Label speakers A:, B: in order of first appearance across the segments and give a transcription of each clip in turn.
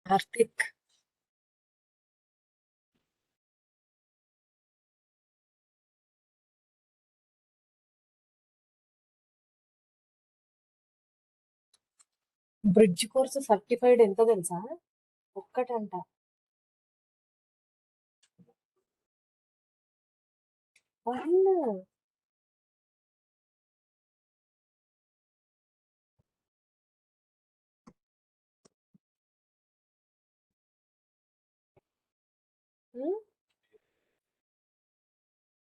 A: Arctic. Bridge course certified ఎంత తెలుసా? ఒక్కటంట. అవును.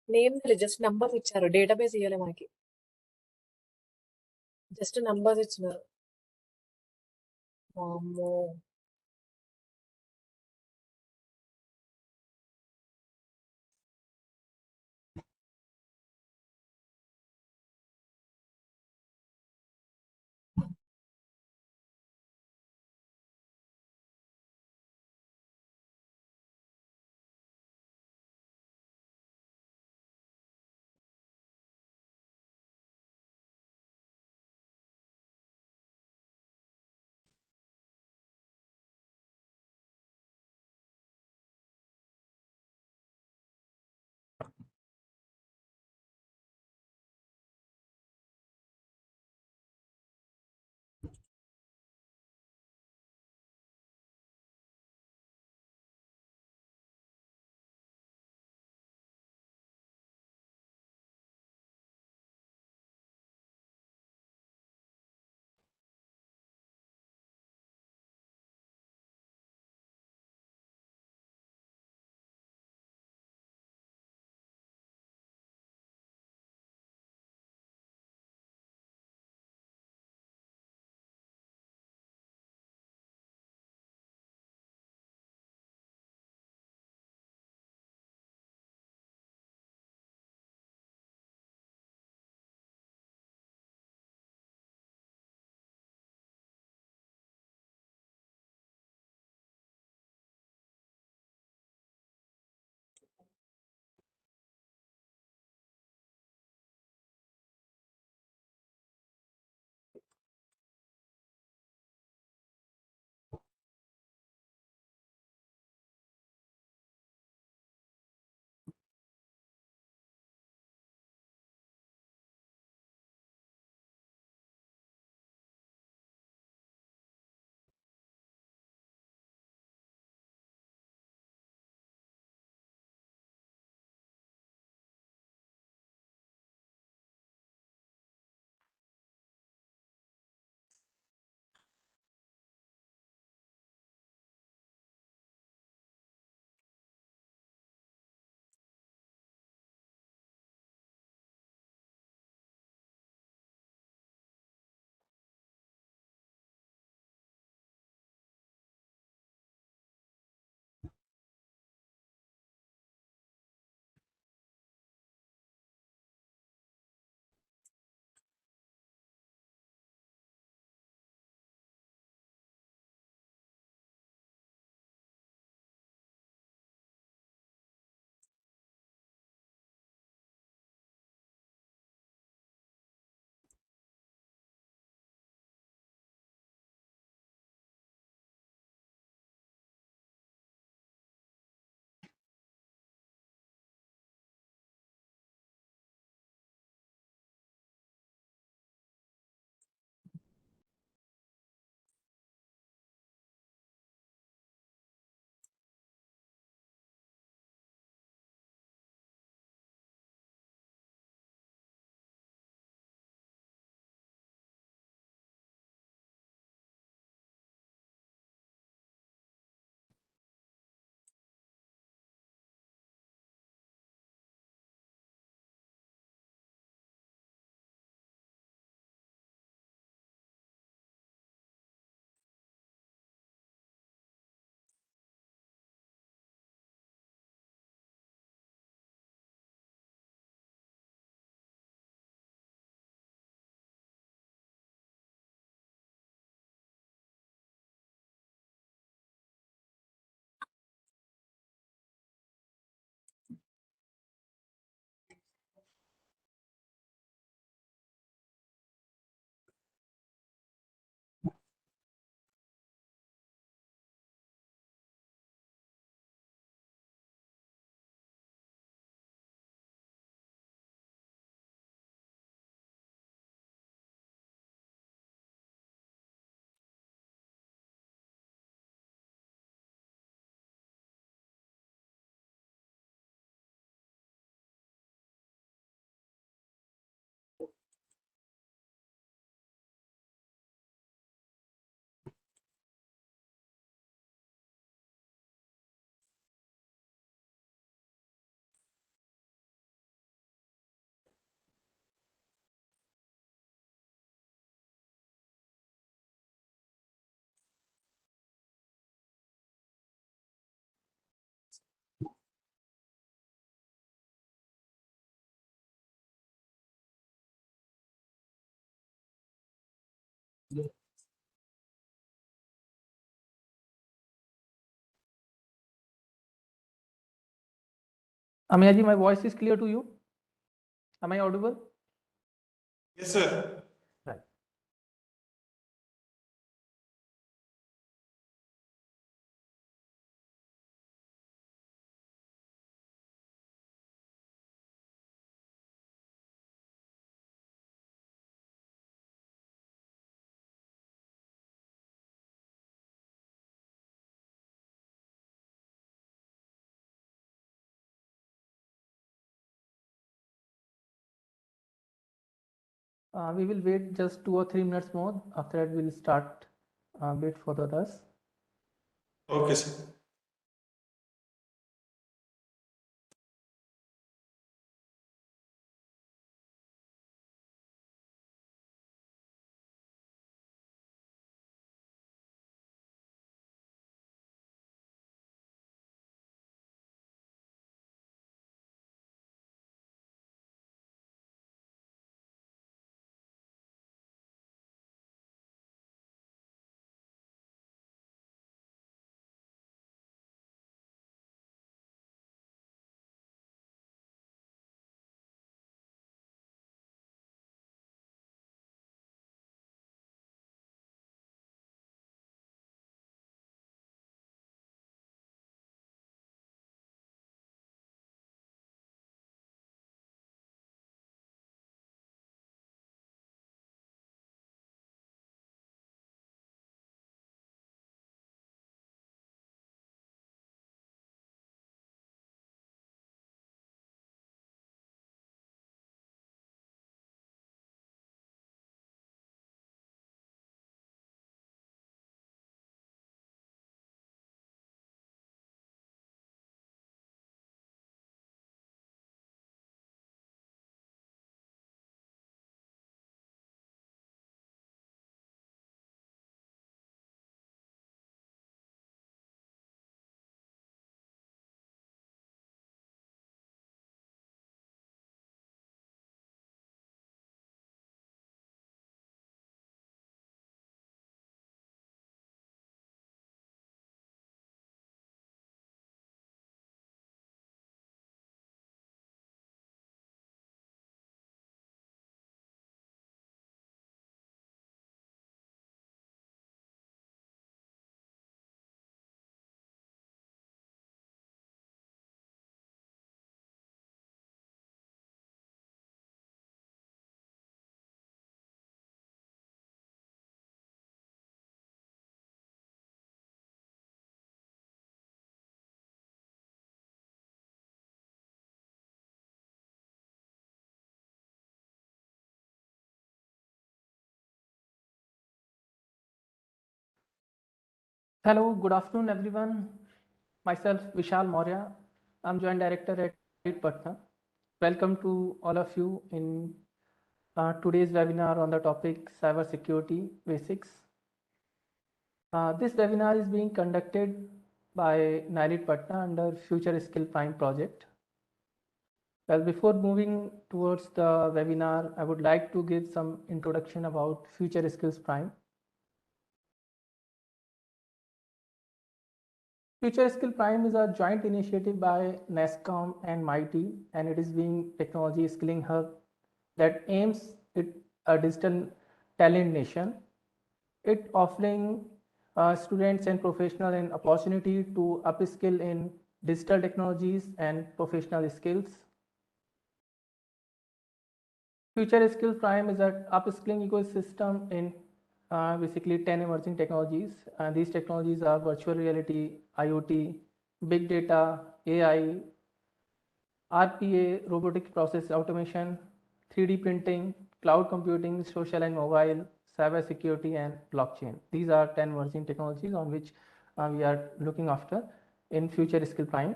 A: నేమ్ తెలియదు, జస్ట్ నంబర్స్ ఇచ్చారు. డేటాబేస్ ఇవ్వలే మనకి, జస్ట్ నంబర్స్ ఇచ్చినారు. వామ్మో.
B: Ameya ji, my voice is clear to you? Am I audible?
C: Yes, sir.
B: Right. We will wait just 2 or 3 minutes more. After that, we'll start a bit for the others.
C: Okay, sir.
B: Hello, good afternoon, everyone. Myself, Vishal Maurya. I'm Joint Director at NIELIT, Patna. Welcome to all of you in today's webinar on the topic Cybersecurity Basics. This webinar is being conducted by NIELIT Patna under Future Skill Prime project. Well, before moving towards the webinar, I would like to give some introduction about Future Skills Prime. Future Skill Prime is a joint initiative by NASCOM and MIT, and it is being technology skilling hub that aims at a digital talent nation. It offering students and professionals an opportunity to upskill in digital technologies and professional skills. Future Skill Prime is an upskilling ecosystem in basically 10 emerging technologies. These technologies are virtual reality, IoT, big data, AI, RPA, robotic process automation, 3D printing, cloud computing, social and mobile, cyber security, and blockchain. These are 10 emerging technologies on which we are looking after in Future Skill Prime.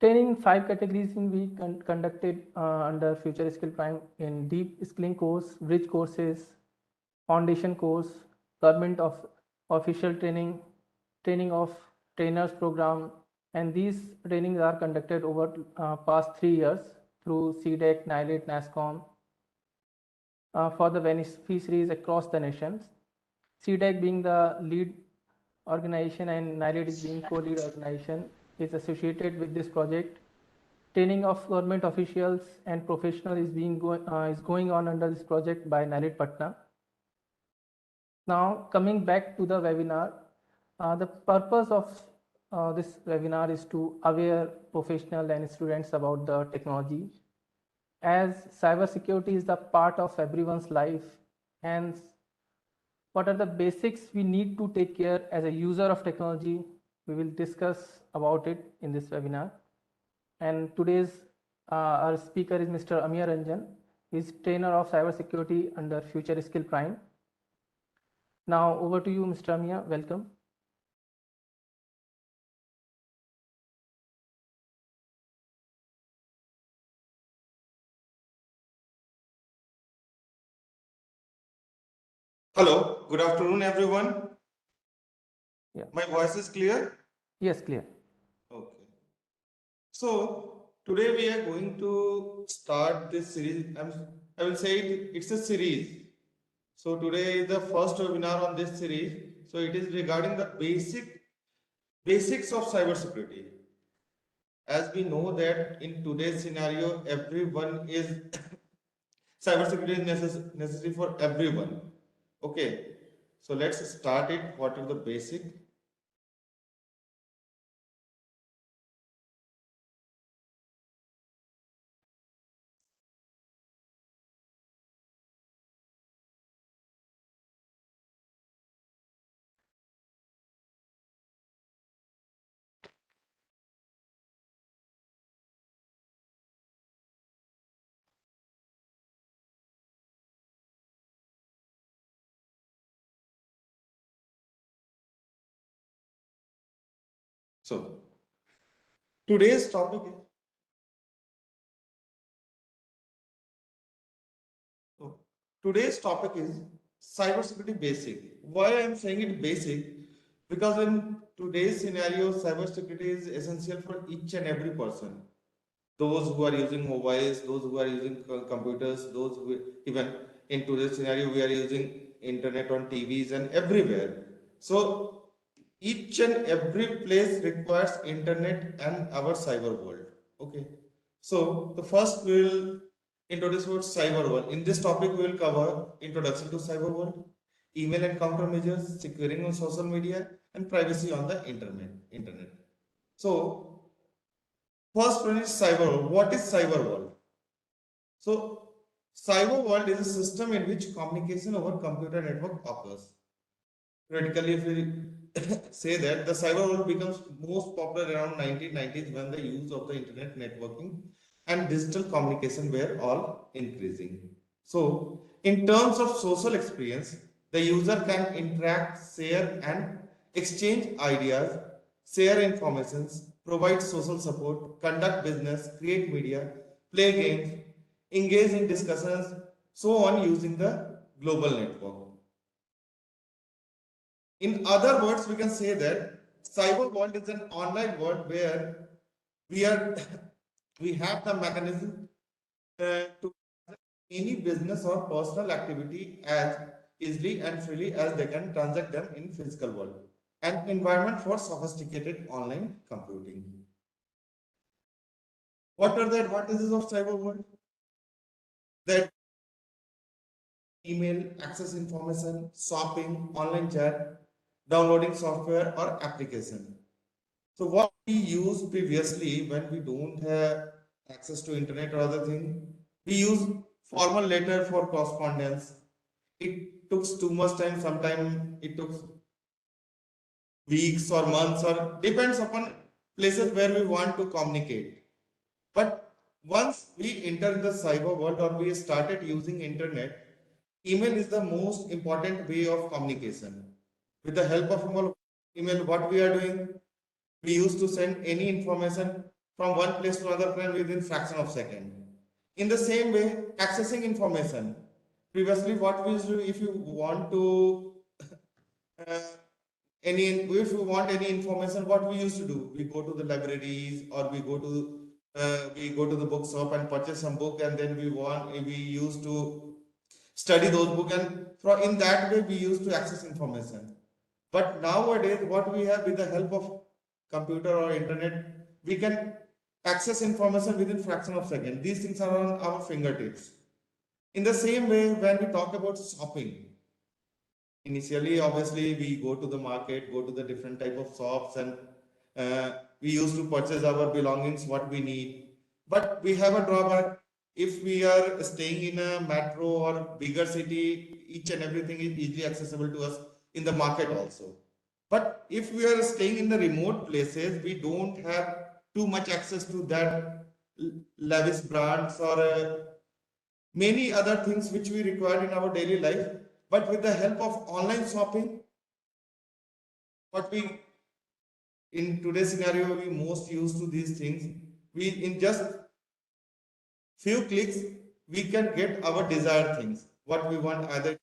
B: Training 5 categories in week conducted under Future Skill Prime in deep skilling course, bridge courses, foundation course, government of official training, training of trainers program, and these trainings are conducted over past 3 years through CDEC, NIELIT, NASCOM for the beneficiaries across the nations. CDEC being the lead organization and NIELIT is being co-lead organization is associated with this project. Training of government officials and professionals is going on under this project by NIELIT Patna. Now coming back to the webinar, the purpose of this webinar is to aware professionals and students about the technology. As cybersecurity is the part of everyone's life, hence what are the basics we need to take care as a user of technology, we will discuss about it in this webinar. And today's our speaker is Mr. Amir Ranjan. He is trainer of cybersecurity under Future Skill Prime. Now over to you, Mr. Amir. Welcome.
C: Hello, good afternoon, everyone.
B: Yeah.
C: My voice is clear?
B: Yes, clear.
C: Okay. So today we are going to start this series. I will say it's a series. So today is the first webinar on this series. So it is regarding the basics of cybersecurity. As we know that in today's scenario, everyone is cybersecurity is necessary for everyone. Okay, so let's start it. What are the basic? So today's topic is cybersecurity basic. Why I am saying it basic? Because in today's scenario, cybersecurity is essential for each and every person. Those who are using mobiles, those who are using computers, those who even in today's scenario we are using internet on TVs and everywhere. So each and every place requires internet and our cyber world. Okay. So the first we will introduce what cyber world. In this topic we will cover introduction to cyber world, email and countermeasures, securing on social media, and privacy on the internet. So first one is cyber world. What is cyber world? So cyber world is a system in which communication over computer network occurs. Theoretically, if we say that the cyber world becomes most popular around 1990s when the use of the internet networking and digital communication were all increasing. So in terms of social experience, the user can interact, share and exchange ideas, share informations, provide social support, conduct business, create media, play games, engage in discussions, so on using the global network. In other words, we can say that cyber world is an online world where we are we have the mechanism to any business or personal activity as easily and freely as they can transact them in physical world, an environment for sophisticated online computing. What are the advantages of cyber world? That email, access information, shopping, online chat, downloading software or application. So what we used previously when we don't have access to internet or other thing, we use formal letter for correspondence. It took too much time. Sometimes it took weeks or months or depends upon places where we want to communicate. But once we enter the cyber world or we started using internet, email is the most important way of communication. With the help of email, what we are doing, we used to send any information from one place to another place within fraction of second. In the same way, accessing information. Previously, what we used to do, if you want to uh, if you want any information, what we used to do, we go to the libraries or we go to the bookshop and purchase some book, and then we used to study those books, and in that way we used to access information. But nowadays, what we have with the help of computer or internet, we can access information within fraction of second. These things are on our fingertips. In the same way, when we talk about shopping, initially, obviously, we go to the market, go to the different type of shops, and we used to purchase our belongings, what we need. But we have a drawback. If we are staying in a metro or bigger city, each and everything is easily accessible to us in the market also. But if we are staying in the remote places, we don't have too much access to that lavish brands or many other things which we require in our daily life. But with the help of online shopping, what we in today's scenario we most used to these things, we in just few clicks we can get our desired things, what we want, either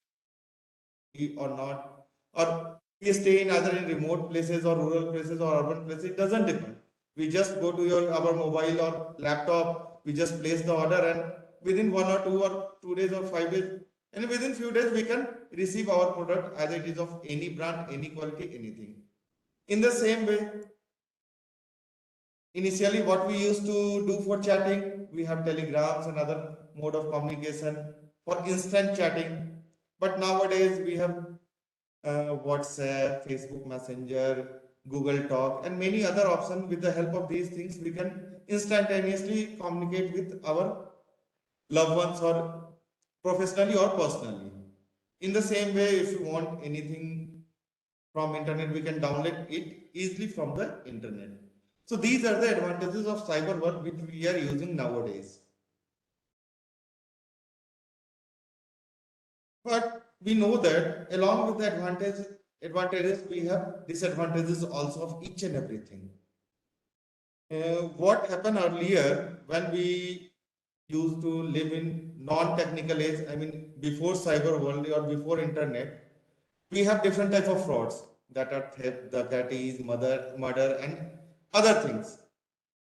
C: or not, or we stay in either in remote places or rural places or urban places, it doesn't depend. We just go to our mobile or laptop, we just place the order, and within 1 or 2 days or 5 days, and within few days we can receive our product, either it is of any brand, any quality, anything. In the same way, initially what we used to do for chatting, we have telegrams and other mode of communication for instant chatting. But nowadays we have WhatsApp, Facebook Messenger, Google Talk, and many other options. With the help of these things, we can instantaneously communicate with our loved ones, or professionally or personally. In the same way, if you want anything from internet, we can download it easily from the internet. So these are the advantages of cyber world which we are using nowadays. But we know that along with the advantages, we have disadvantages also of each and everything. What happened earlier when we used to live in non-technical age, I mean before cyber world or before internet, we have different type of frauds that are theft, dacoities, murder, and other things.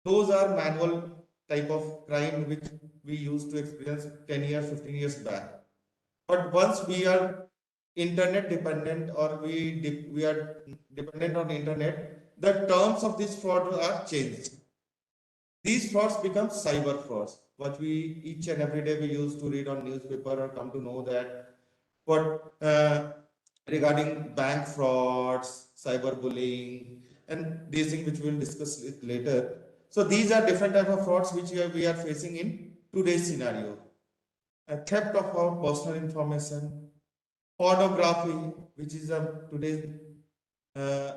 C: Those are manual type of crime which we used to experience 10 years, 15 years back. But once we are internet dependent, or we are dependent on internet, the terms of this fraud are changed. These frauds become cyber frauds. What we each and every day we used to read on newspaper or come to know that what regarding bank frauds, cyberbullying, and these things which we will discuss it later. So these are different type of frauds which we are facing in today's scenario. A theft of our personal information, pornography, which is today's uh,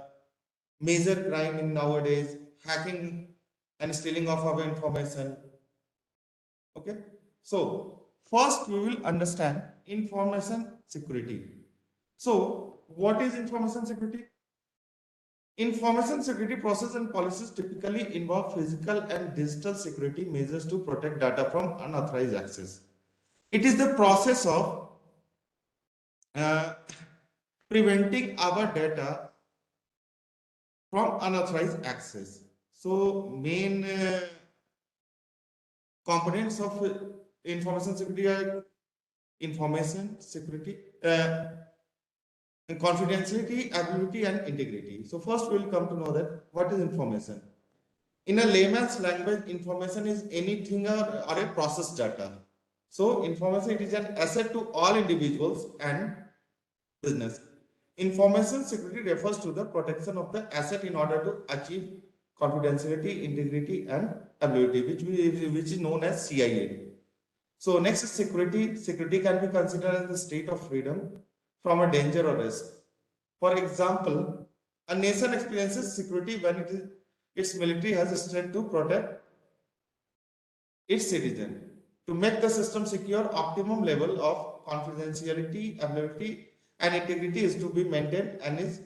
C: major crime in nowadays, hacking and stealing of our information. Okay, so first we will understand information security. So what is information security? Information security process and policies typically involve physical and digital security measures to protect data from unauthorized access. It is the process of preventing our data from unauthorized access. So main components of information security are information security, confidentiality, ability, and integrity. So first we will come to know that what is information. In a layman's language, information is anything or a process data. So information, it is an asset to all individuals and business. Information security refers to the protection of the asset in order to achieve confidentiality, integrity, and ability, which is known as CIA. So next is security. Security can be considered as the state of freedom from a danger or risk. For example, a nation experiences security when its military has a strength to protect its citizen. To make the system secure, optimum level of confidentiality, ability, and integrity is to be maintained and is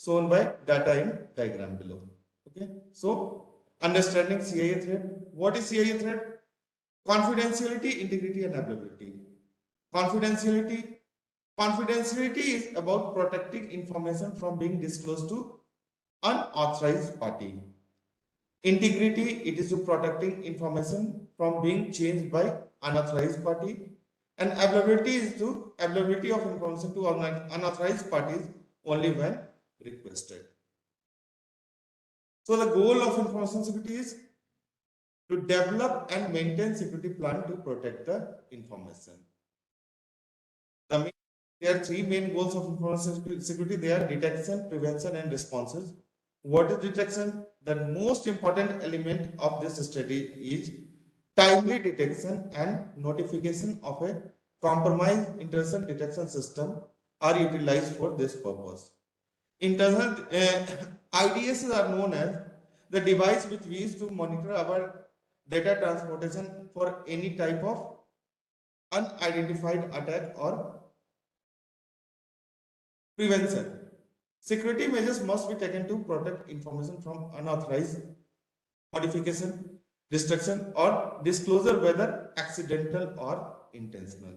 C: shown by data in diagram below. Okay, so understanding CIA threat. What is CIA threat? Confidentiality, integrity, and availability. Confidentiality. Confidentiality is about protecting information from being disclosed to unauthorized party. Integrity, it is to protecting information from being changed by unauthorized party. And availability is to availability of information to unauthorized parties only when requested. So the goal of information security is to develop and maintain security plan to protect the information. There are three main goals of information security. They are detection, prevention, and responses. What is detection? The most important element of this study is timely detection and notification of a compromised intrusion detection system are utilized for this purpose. Internal IDS are known as the device which we use to monitor our data transportation for any type of unidentified attack or prevention. Security measures must be taken to protect information from unauthorized modification, destruction, or disclosure, whether accidental or intentional.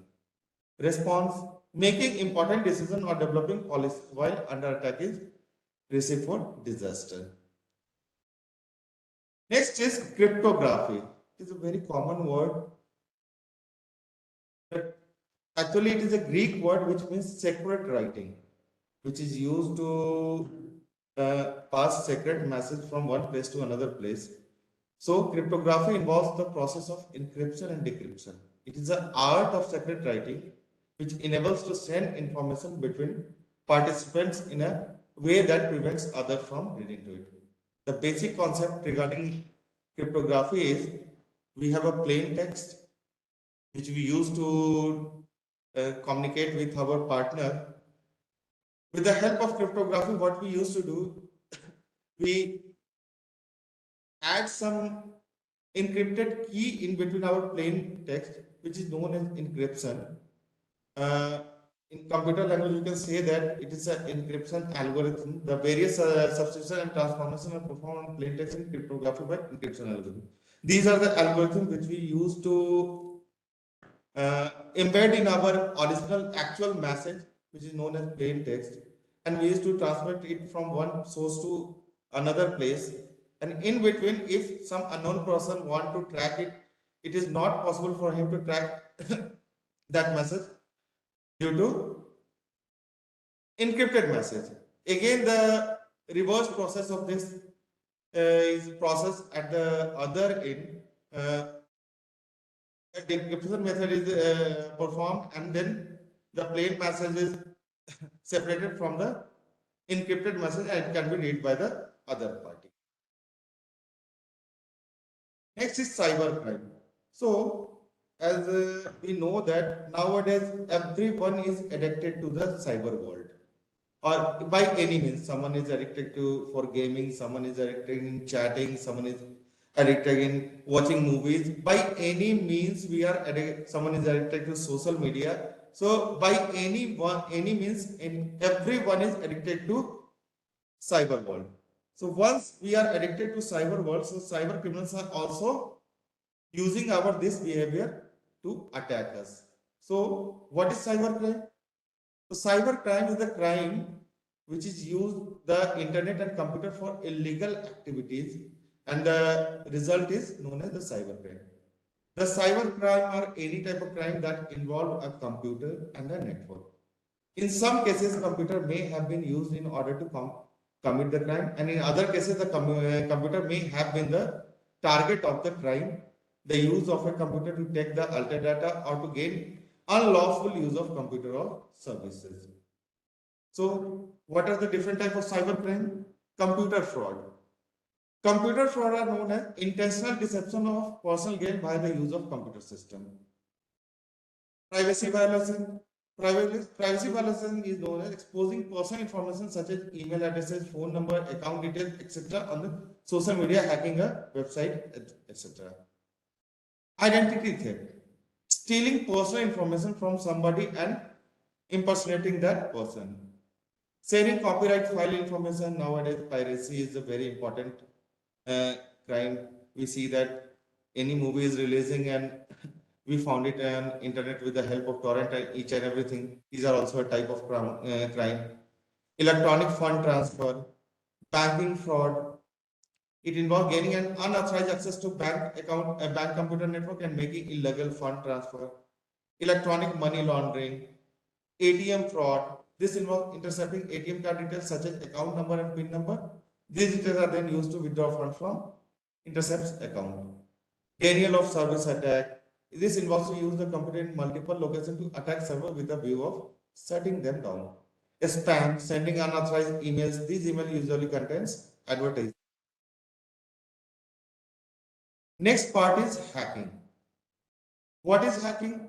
C: Response: making important decisions or developing policies while under attack is risk for disaster. Next is cryptography. It is a very common word, but actually it is a Greek word which means secret writing, which is used to pass secret message from one place to another place. So cryptography involves the process of encryption and decryption. It is the art of secret writing which enables to send information between participants in a way that prevents others from reading to it. The basic concept regarding cryptography is we have a plain text which we use to communicate with our partner. With the help of cryptography, what we used to do, we add some encrypted key in between our plain text, which is known as encryption. In computer language, you can say that it is an encryption algorithm. The various substitution and transformation are performed on plain text in cryptography by encryption algorithm. These are the algorithms which we use to embed in our original actual message, which is known as plain text, and we used to transmit it from one source to another place. And in between, if some unknown person want to track it, it is not possible for him to track that message due to encrypted message. Again, the reverse process of this is processed at the other end. The decryption method is performed, and then the plain message is separated from the encrypted message and it can be read by the other party. Next is cybercrime. So, as we know that nowadays everyone is addicted to the cyber world, or by any means. Someone is addicted to for gaming, someone is addicted in chatting, someone is addicted in watching movies. By any means, someone is addicted to social media. So, by any means, everyone is addicted to cyber world. So once we are addicted to cyber world, so cyber criminals are also using this behavior to attack us. So what is cyber crime? So cyber crime is the crime which is used the internet and computer for illegal activities, and the result is known as the cyber crime. The cyber crime are any type of crime that involve a computer and a network. In some cases, computer may have been used in order to commit the crime, and in other cases, the computer may have been the target of the crime. The use of a computer to take the altered data or to gain unlawful use of computer or services. So, what are the different types of cyber crime? Computer fraud. Computer fraud are known as intentional deception of personal gain by the use of computer system. Privacy violation. Privacy violation is known as exposing personal information such as email addresses, phone number, account details, etc. on the social media, hacking a website, etc. Identity theft. Stealing personal information from somebody and impersonating that person. Sharing copyright file information. Nowadays, piracy is a very important crime. We see that any movie is releasing and we found it on internet with the help of torrent and each and everything. These are also a type of crime. Electronic fund transfer, banking fraud. It involves gaining an unauthorized access to bank account, a bank computer network, and making illegal fund transfer. Electronic money laundering, ATM fraud. This involves intercepting ATM card details such as account number and PIN number These details are then used to withdraw funds from intercepts account. Denial of service attack. This involves to use the computer in multiple locations to attack server with the view of shutting them down. Spam, sending unauthorized emails. These emails usually contains advertising. Next part is hacking. What is hacking?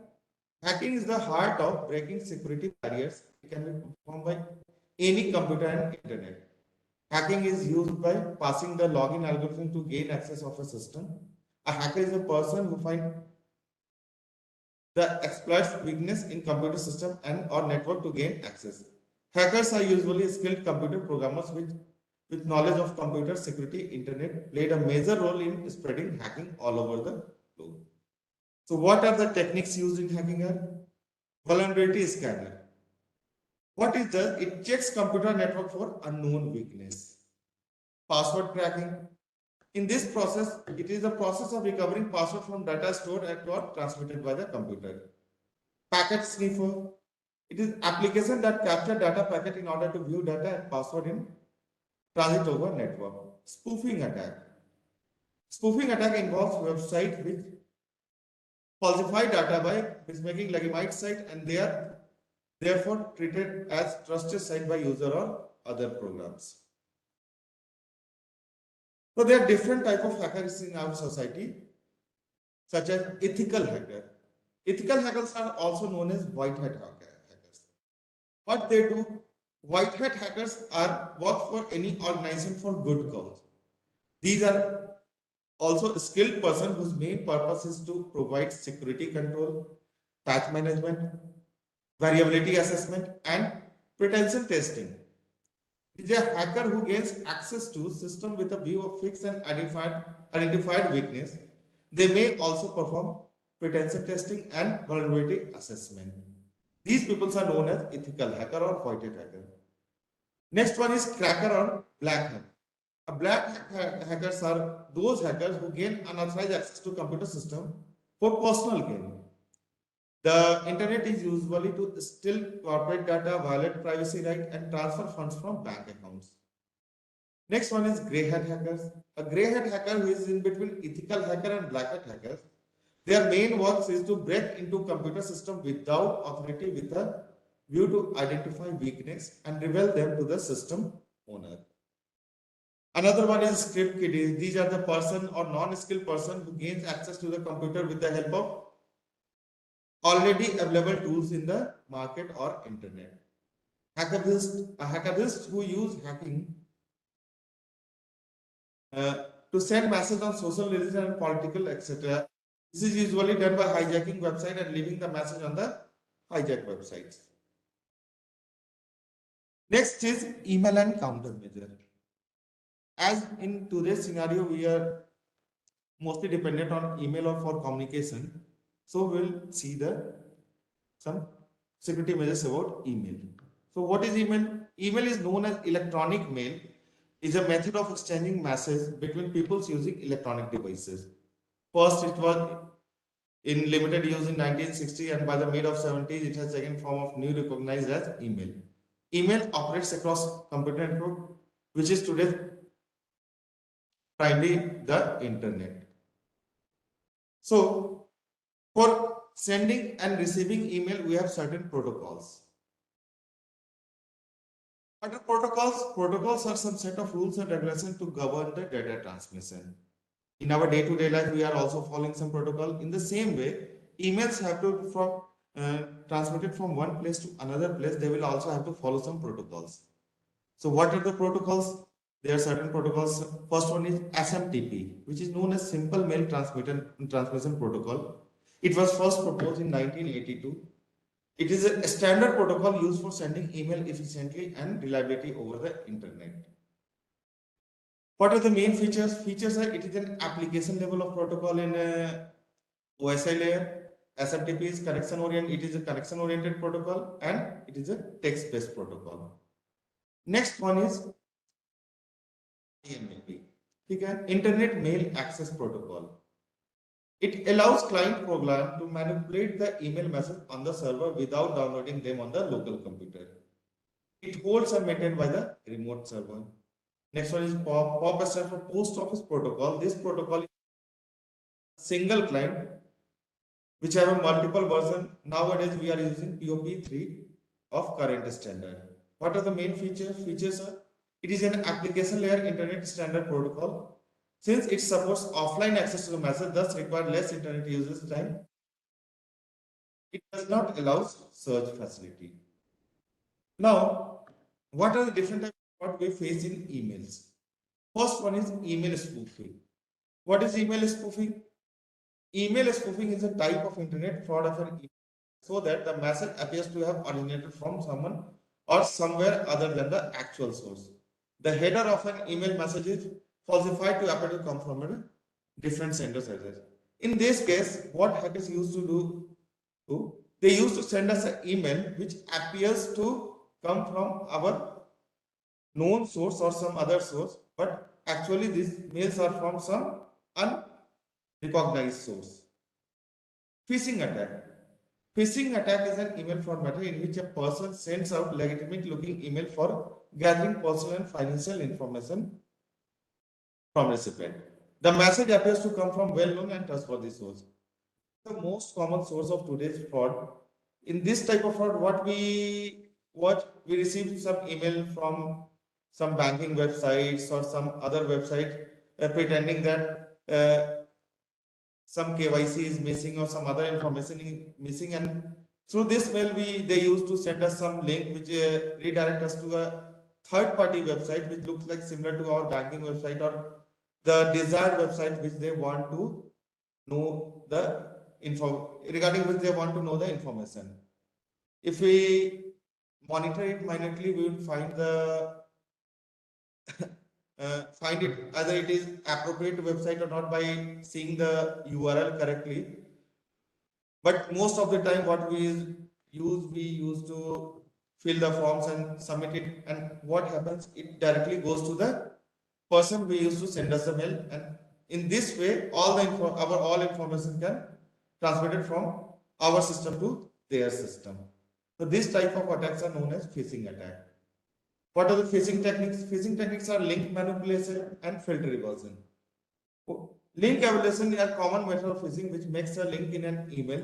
C: Hacking is the heart of breaking security barriers. It can be performed by any computer and internet. Hacking is used by passing the login algorithm to gain access of a system. A hacker is a person who finds the exploits weakness in computer system and or network to gain access. Hackers are usually skilled computer programmers with knowledge of computer security. Internet played a major role in spreading hacking all over the globe. So what are the techniques used in hacking? Vulnerability scanner. What it does? It checks computer network for unknown weakness. Password cracking. In this process, it is the process of recovering password from data stored and or transmitted by the computer. Packet sniffer. It is application that capture data packet in order to view data and password in transit over network. Spoofing attack. Spoofing attack involves website which falsify data by mismaking legitimate site and they are therefore treated as trusted site by user or other programs. So there are different type of hackers in our society, such as ethical hacker. Ethical hackers are also known as white hat hackers. What they do? White hat hackers are work for any organization for good cause. These are also a skilled person whose main purpose is to provide security control, patch management, variability assessment, and pretension testing. It is a hacker who gains access to system with a view of fixed and identified weakness. They may also perform pretension testing and vulnerability assessment. These people are known as ethical hacker or white hat hacker. Next one is cracker or black hat. Black hackers are those hackers who gain unauthorized access to computer system for personal gain. The internet is usually to steal corporate data, violate privacy rights, and transfer funds from bank accounts. Next one is grey hat hackers. A grey hat hacker who is in between ethical hacker and black hat hackers. Their main work is to break into computer system without authority with a view to identify weakness and reveal them to the system owner. Another one is script kiddies. These are the person or non-skilled person who gains access to the computer with the help of already available tools in the market or internet. Hackers who use hacking to send messages on social, religion, and political, etc. This is usually done by hijacking website and leaving the message on the hijacked websites. Next is email and countermeasure. As in today's scenario, we are mostly dependent on email or for communication. So we'll see some security measures about email. So what is email? Email is known as electronic mail. Is a method of exchanging messages between people using electronic devices. First, it was in limited use in 1960, and by the mid of 70s, it has taken form of new recognized as email. Email operates across computer network, which is today primarily the internet. So, for sending and receiving email, we have certain protocols. What are protocols? Protocols are some set of rules and regulations to govern the data transmission. In our day-to-day life, we are also following some protocol. In the same way, emails have to be transmitted from one place to another place. They will also have to follow some protocols. So what are the protocols? There are certain protocols. First one is SMTP, which is known as Simple Mail Transmission Protocol. It was first proposed in 1982. It is a standard protocol used for sending email efficiently and reliability over the internet. What are the main features? Features are it is an application level of protocol in OSI layer. SMTP is connection oriented. It is a connection oriented protocol and it is a text based protocol. Next one is IMAP. Internet Mail Access Protocol. It allows client program to manipulate the email message on the server without downloading them on the local computer. It holds are maintained by the remote server. Next one is POP. POP stands for Post Office Protocol. This protocol is a single client which have a multiple version. Nowadays we are using POP3 of current standard. What are the main features? Features are it is an application layer internet standard protocol. Since it supports offline access to the message, thus require less internet usage time. It does not allow search facility. Now, what are the different types of what we face in emails? First one is email spoofing. What is email spoofing? Email spoofing is a type of internet fraud of an email so that the message appears to have originated from someone or somewhere other than the actual source. The header of an email message is falsified to appear to come from a different sender's address. In this case, what hackers used to do, they used to send us an email which appears to come from our known source or some other source, but actually these mails are from some unrecognized source. Phishing attack. Phishing attack is an email format in which a person sends out legitimate looking email for gathering personal and financial information from recipient. The message appears to come from well-known and trustworthy source. The most common source of today's fraud. In this type of fraud, what we receive some email from some banking websites or some other website pretending that some KYC is missing or some other information is missing, and through this mail they used to send us some link which redirect us to a third party website which looks like similar to our banking website or the desired website which they want to know the info regarding which they want to know the information. If we monitor it minutely, we will find the find it either it is appropriate website or not by seeing the URL correctly. But most of the time, what we use to fill the forms and submit it. And what happens? It directly goes to the person we used to send us the mail, and in this way, all information can transmitted from our system to their system. So this type of attacks are known as phishing attack. What are the phishing techniques? Phishing techniques are link manipulation and filter evasion. Link evaluation is a common method of phishing which makes a link in an email,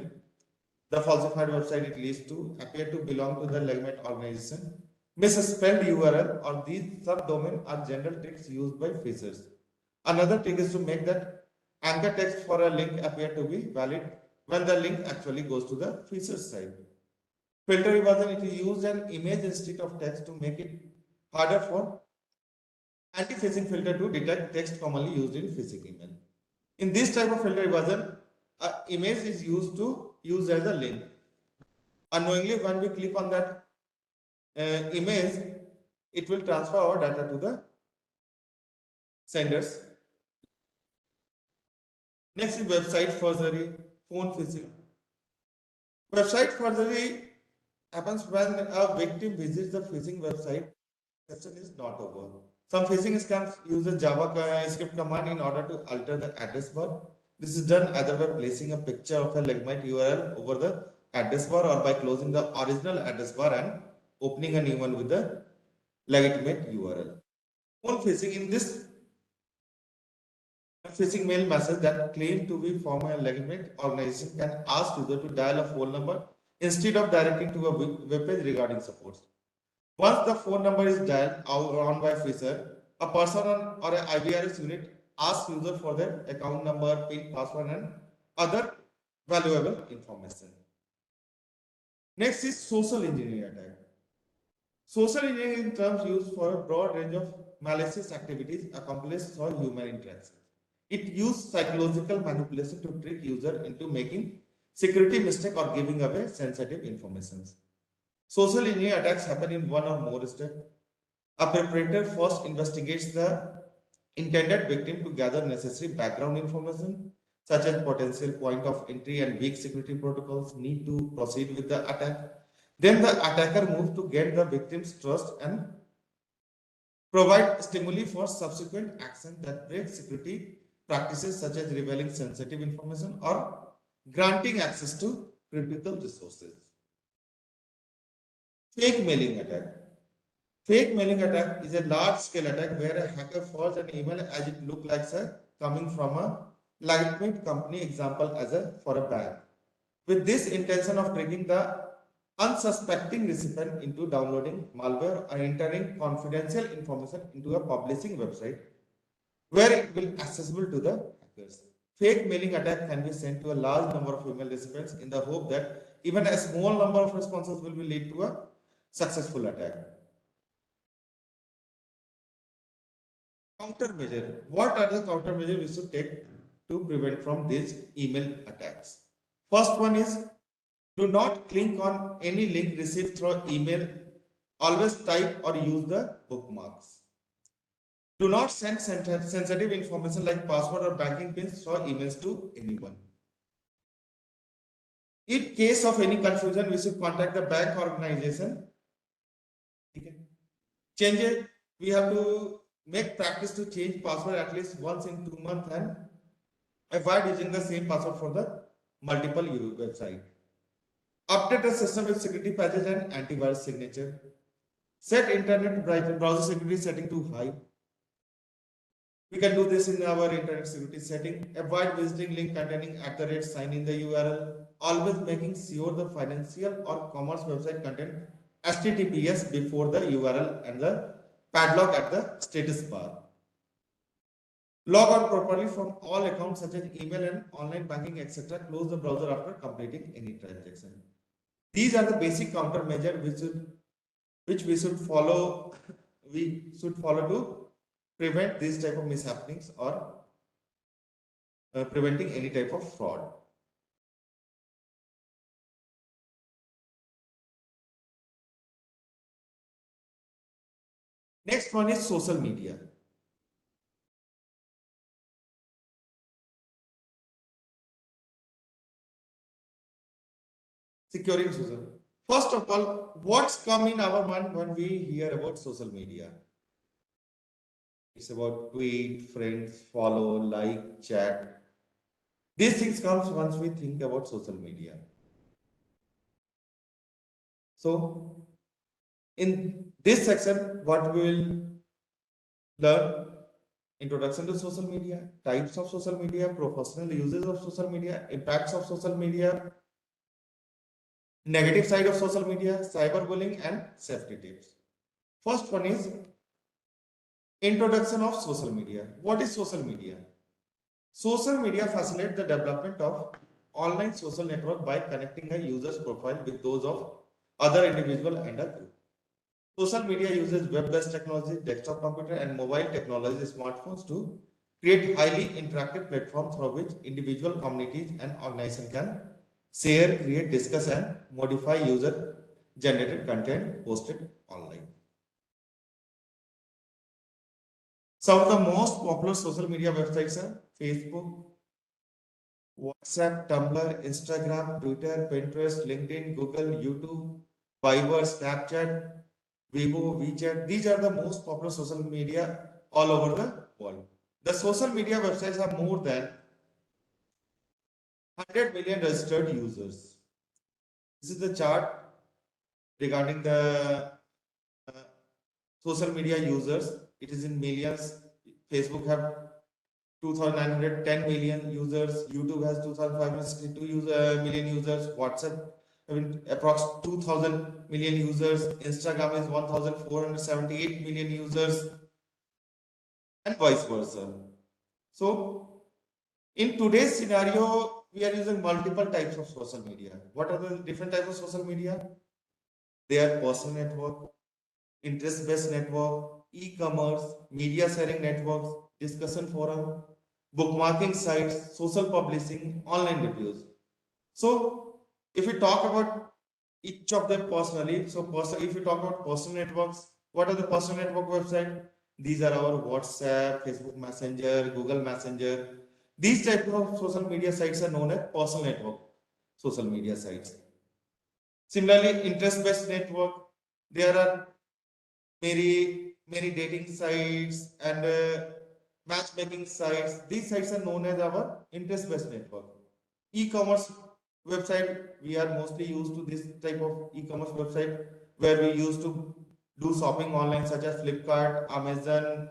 C: the falsified website it leads to, appear to belong to the legitimate organization. Misspelled URL or these subdomain are general tricks used by phishers. Another trick is to make that anchor text for a link appear to be valid when the link actually goes to the phisher's site. Filter evasion, it is used an image instead of text to make it harder for anti-phishing filter to detect text commonly used in phishing email. In this type of filter evasion, an image is used as a link. Unknowingly, when we click on that image, it will transfer our data to the senders. Next is website forgery, phone phishing. Website forgery happens when a victim visits the phishing website. Session is not over. Some phishing scams use a JavaScript command in order to alter the address bar. This is done either by placing a picture of a legitimate URL over the address bar or by closing the original address bar and opening a new one with the legitimate URL. Phone phishing, in this phishing mail message that claim to be from a legitimate organization can ask user to dial a phone number instead of directing to a web page regarding support. Once the phone number is dialed on by phisher, a person or an IVRS unit asks user for their account number, PIN, password, and other valuable information. Next is social engineering attack. Social engineering terms used for a broad range of malicious activities accomplished through human interaction. It uses psychological manipulation to trick user into making security mistake or giving away sensitive information. Social engineering attacks happen in one or more steps. A perpetrator first investigates the intended victim to gather necessary background information, such as potential point of entry and weak security protocols need to proceed with the attack. Then the attacker moves to gain the victim's trust and provide stimuli for subsequent action that break security practices such as revealing sensitive information or granting access to critical resources. Fake mailing attack. Fake mailing attack is a large-scale attack where a hacker forges an email as it looks like coming from a legitimate company, example as for a bank, with this intention of tricking the unsuspecting recipient into downloading malware or entering confidential information into a publishing website where it will be accessible to the hackers. Fake mailing attack can be sent to a large number of email recipients in the hope that even a small number of responses will lead to a successful attack. Countermeasure. What are the countermeasures we should take to prevent from these email attacks? First one is, do not click on any link received through email. Always type or use the bookmarks. Do not send sensitive information like password or banking pins through emails to anyone. In case of any confusion, we should contact the bank organization. Change it. We have to make practice to change password at least once in 2 months and avoid using the same password for the multiple website. Update the system with security patches and antivirus signature. Set internet browser security setting to high. We can do this in our internet security setting. Avoid visiting link containing @ sign in the URL. Always making sure the financial or commerce website contain HTTPS before the URL and the padlock at the status bar. Log on properly from all accounts such as email and online banking, etc. Close the browser after completing any transaction. These are the basic countermeasures which we should follow. We should follow to prevent these type of mishappenings or preventing any type of fraud. Next one is social media. Securing social. First of all, what's come in our mind when we hear about social media? It's about tweet, friends, follow, like, chat. These things comes once we think about social media. So, in this section, what we will learn: introduction to social media, types of social media, professional uses of social media, impacts of social media, negative side of social media, cyberbullying, and safety tips. First one is introduction of social media. What is social media? Social media facilitates the development of online social network by connecting a user's profile with those of other individual and a group. Social media uses web-based technology, desktop computer, and mobile technology, smartphones, to create highly interactive platforms through which individual communities and organizations can share, create, discuss, and modify user-generated content posted online. Some of the most popular social media websites are Facebook, WhatsApp, Tumblr, Instagram, Twitter, Pinterest, LinkedIn, Google, YouTube, Viber, Snapchat, Weibo, WeChat. These are the most popular social media all over the world. The social media websites have more than 100 million registered users. This is the chart regarding the social media users. It is in millions. Facebook have 2,910 million users. YouTube has 2,562 million users. WhatsApp approx 2,000 million users. Instagram is 1,478 million users, and vice versa. So, in today's scenario, we are using multiple types of social media. What are the different types of social media? They are personal network, interest-based network, e-commerce, media sharing networks, discussion forum, bookmarking sites, social publishing, online reviews. So, if we talk about each of them personally, so if we talk about personal networks, what are the personal network websites? These are our WhatsApp, Facebook Messenger, Google Messenger. These types of social media sites are known as personal network social media sites. Similarly, interest-based network, there are many dating sites and matchmaking sites. These sites are known as our interest-based network. E-commerce website, we are mostly used to this type of e-commerce website where we used to do shopping online such as Flipkart, Amazon,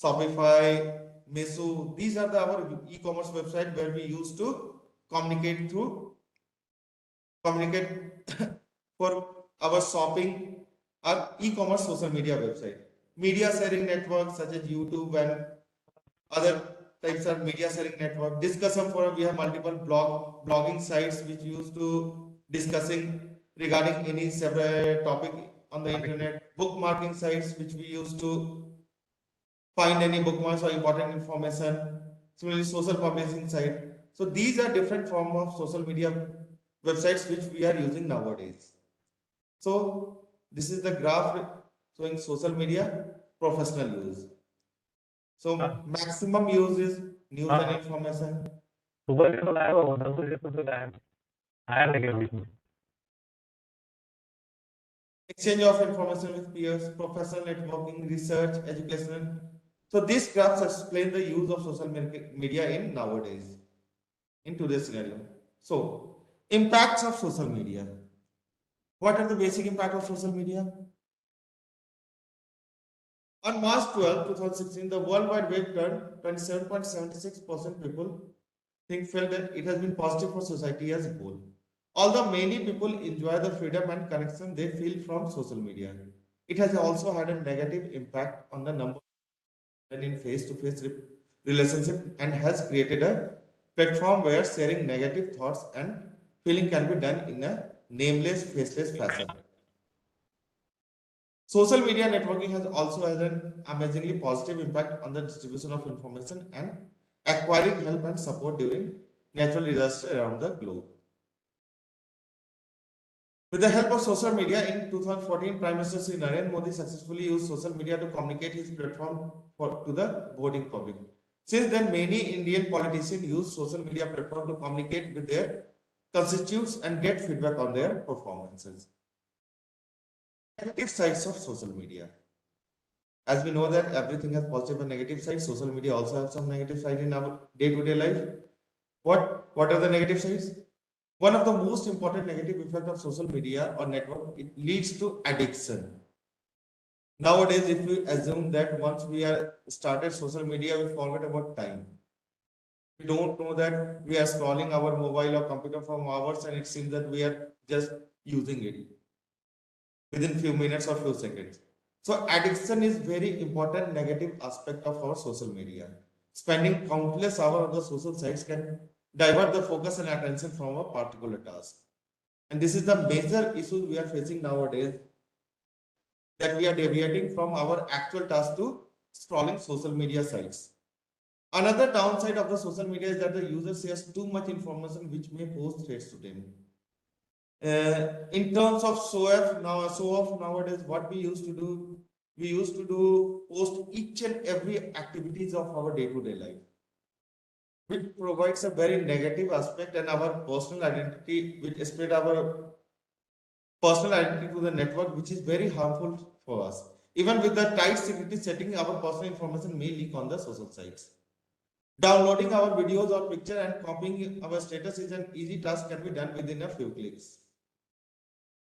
C: Shopify, Meso. These are our e-commerce website where we used to communicate for our shopping or e-commerce social media website. Media sharing networks such as YouTube and other types of media sharing network. Discussion forum, we have multiple blogging sites which used to discussing regarding any separate topic on the internet. Bookmarking sites which we used to find any bookmarks or important information. Similarly, social publishing site. So these are different form of social media websites which we are using nowadays. So this is the graph showing social media professional use. So maximum use is news and information.
D: सुबह के तो लाया हुआ था, मुझे तो लाया आया लगे बीच में.
C: Exchange of information with peers, professional networking, research, educational. So these graphs explain the use of social media in nowadays, in today's scenario. So impacts of social media. What are the basic impact of social media? On March 12, 2016, the World Wide Web turned 27.76% people felt that it has been positive for society as a whole. Although many people enjoy the freedom and connection they feel from social media, it has also had a negative impact on the number in face-to-face relationship and has created a platform where sharing negative thoughts and feeling can be done in a nameless, faceless fashion. Social media networking has also had an amazingly positive impact on the distribution of information and acquiring help and support during natural disasters around the globe. With the help of social media, in 2014, Prime Minister Sri Narendra Modi successfully used social media to communicate his platform to the voting public. Since then, many Indian politicians use social media platform to communicate with their constituents and get feedback on their performances. Negative sides of social media. As we know that everything has positive and negative sides, social media also has some negative sides in our day-to-day life. What are the negative sides? One of the most important negative effects of social media or network, it leads to addiction. Nowadays, if we assume that once we are started social media, we forget about time. We don't know that we are scrolling our mobile or computer for hours and it seems that we are just using it within few minutes or few seconds. So addiction is very important negative aspect of our social media. Spending countless hours on the social sites can divert the focus and attention from a particular task. And this is the major issue we are facing nowadays, that we are deviating from our actual task to scrolling social media sites. Another downside of the social media is that the user shares too much information which may pose threats to them. In terms of show off nowadays, what we used to do post each and every activities of our day-to-day life, which provides a very negative aspect and our personal identity, which spread our personal identity to the network, which is very harmful for us. Even with the tight security setting, our personal information may leak on the social sites. Downloading our videos or picture and copying our status is an easy task, can be done within a few clicks.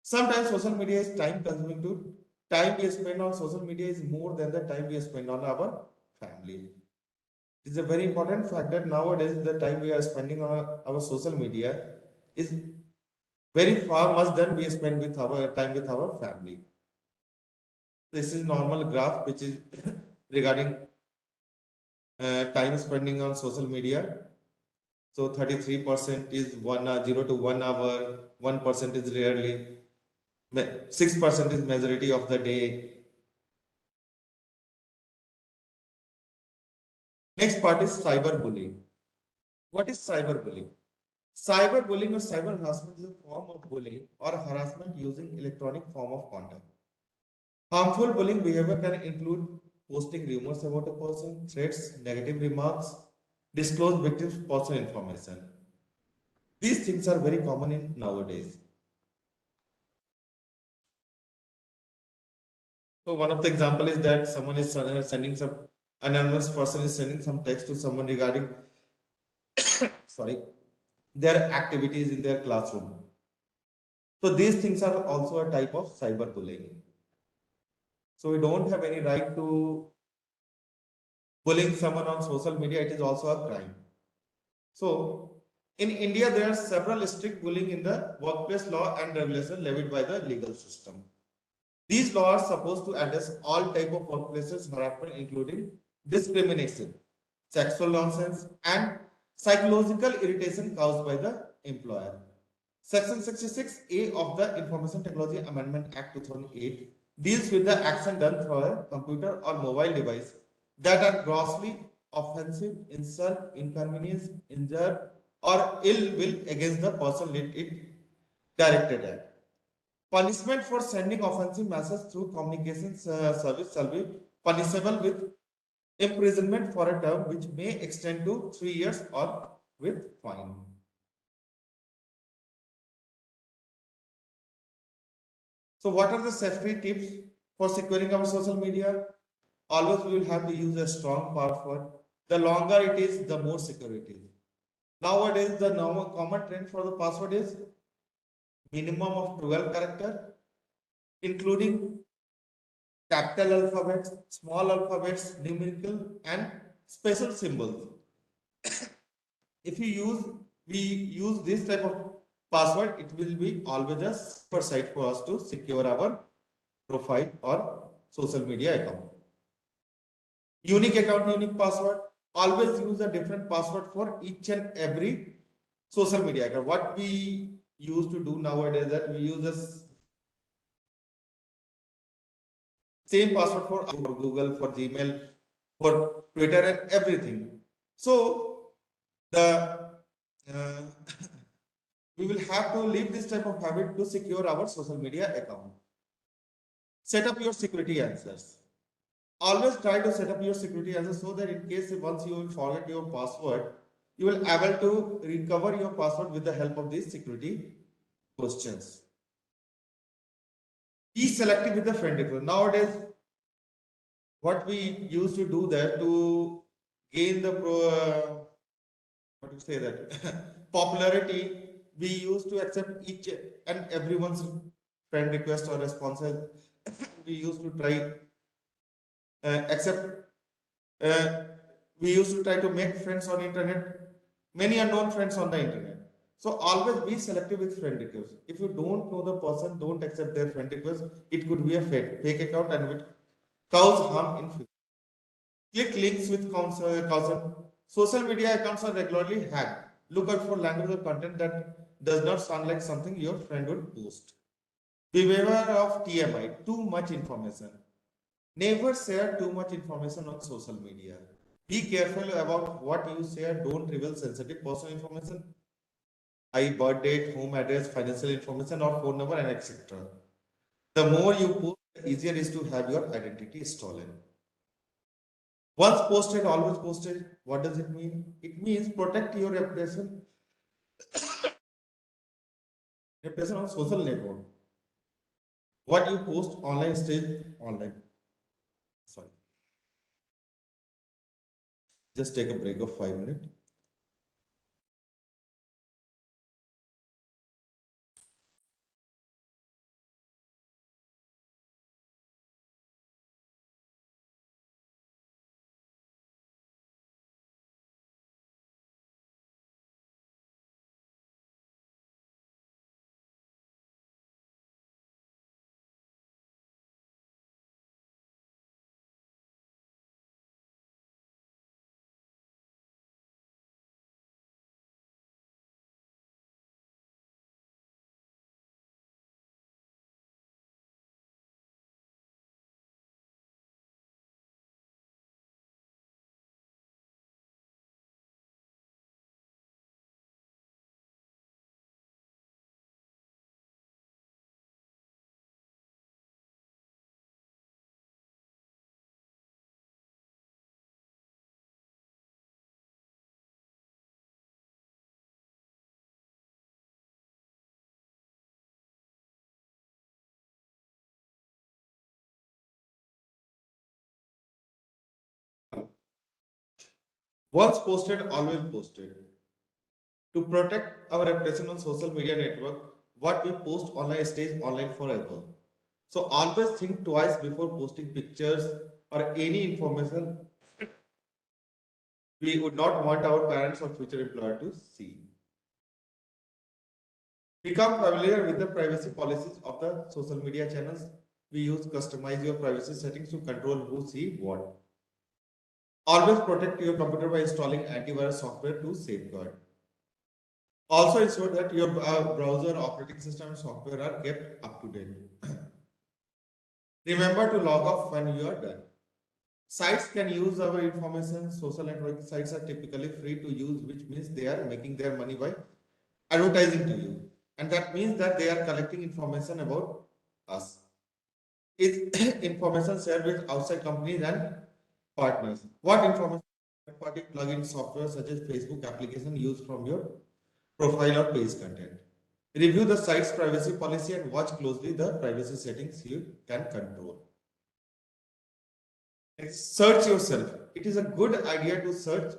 C: Sometimes social media is time consuming too. Time we spend on social media is more than the time we spend on our family. It's a very important fact that nowadays the time we are spending on our social media is very far much than we spend with our time with our family. This is normal graph which is regarding time spending on social media. So 33% is 0 to 1 hour, 1% is rarely, 6% is majority of the day. Next part is cyberbullying. What is cyberbullying? Cyberbullying or cyber harassment is a form of bullying or harassment using electronic form of contact. Harmful bullying behavior can include posting rumors about a person, threats, negative remarks, disclose victims' personal information. These things are very common in nowadays. So one of the example is that someone is sending some anonymous person is sending some text to someone regarding their activities in their classroom. So these things are also a type of cyberbullying. So we don't have any right to bullying someone on social media. It is also a crime. So in India, there are several strict bullying in the workplace law and regulation levied by the legal system. These laws are supposed to address all type of workplaces harassment, including discrimination, sexual nonsense, and psychological irritation caused by the employer. Section 66A of the Information Technology Amendment Act 2008 deals with the action done through a computer or mobile device that are grossly offensive, insult, inconvenience, injure, or ill will against the person it directed at. Punishment for sending offensive messages through communications service shall be punishable with imprisonment for a term which may extend to 3 years or with fine. So what are the safety tips for securing our social media? Always we will have to use a strong password. The longer it is, the more secure it is. Nowadays, the common trend for the password is minimum of 12 character, including capital alphabets, small alphabets, numerical, and special symbols. If we use this type of password, it will be always a super site for us to secure our profile or social media account. Unique account, unique password. Always use a different password for each and every social media account. What we used to do nowadays that we use this same password for Google, for Gmail, for Twitter, and everything. So the we will have to leave this type of habit to secure our social media account. Set up your security answers. Always try to set up your security answers so that in case once you will forget your password, you will be able to recover your password with the help of these security questions. Be selective with the friend request. Nowadays, what we used to do that to gain the what to say that popularity, we used to accept each and everyone's friend request or responses. We used to try accept we used to try to make friends on internet, many unknown friends on the internet. So always be selective with friend requests. If you don't know the person, don't accept their friend request. It could be a fake account and would cause harm in future. Click links with caution. Social media accounts are regularly hacked. Look out for language or content that does not sound like something your friend would post. Beware of TMI, too much information. Never share too much information on social media. Be careful about what you share. Don't reveal sensitive personal information, i.e. birth date, home address, financial information, or phone number, and etc. The more you post, the easier it is to have your identity stolen. Once posted, always posted. What does it mean? It means protect your reputation on social network. What you post online stays online. Sorry. Just take a break of 5 minutes. Once posted, always posted. To protect our reputation on social media network, what we post online stays online forever. So always think twice before posting pictures or any information we would not want our parents or future employer to see. Become familiar with the privacy policies of the social media channels we use. Customize your privacy settings to control who see what. Always protect your computer by installing antivirus software to safeguard. Also ensure that your browser, operating system, and software are kept up to date. Remember to log off when you are done. Sites can use our information. Social networking sites are typically free to use, which means they are making their money by advertising to you. And that means that they are collecting information about us. It's information shared with outside companies and partners. What information third-party plugin software such as Facebook application use from your profile or page content? Review the site's privacy policy and watch closely the privacy settings you can control. Next, search yourself. It is a good idea to search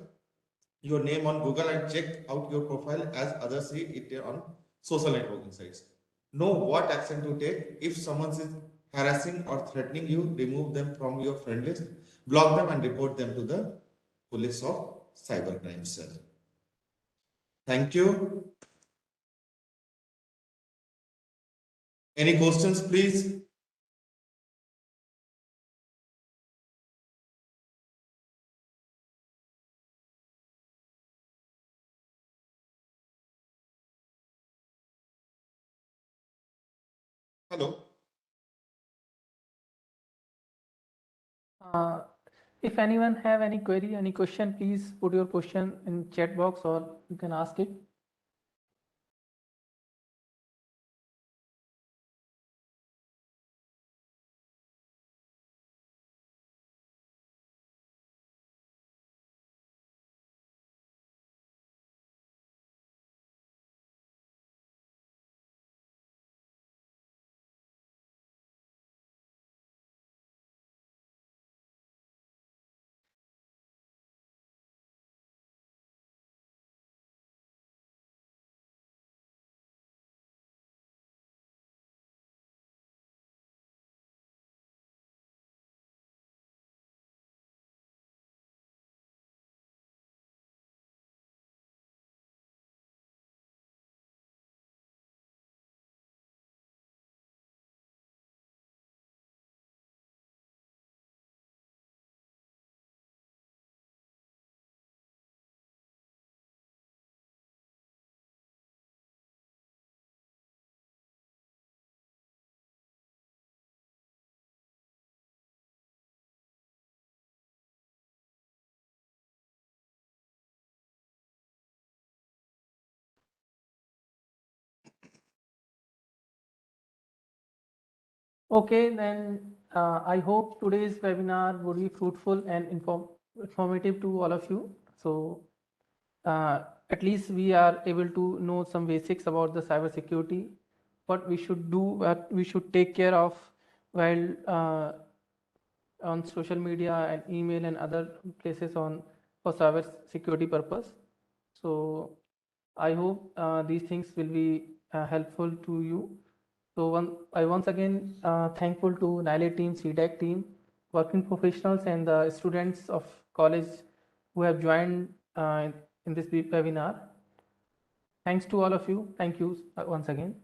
C: your name on Google and check out your profile as others see it on social networking sites. Know what action to take. If someone is harassing or threatening you, remove them from your friend list, block them and report them to the police or cybercrime cell. Thank you. Any questions, please? Hello.
B: If anyone have any query, any question, please put your question in chat box or you can ask it. Okay, then I hope today's webinar would be fruitful and informative to all of you. So at least we are able to know some basics about the cybersecurity, what we should do, what we should take care of while on social media and email and other places on for cyber security purpose. So I hope these things will be helpful to you. So I once again thankful to NIELIT team, CDAC team, working professionals and the students of college who have joined in this webinar. Thanks to all of you. Thank you once again.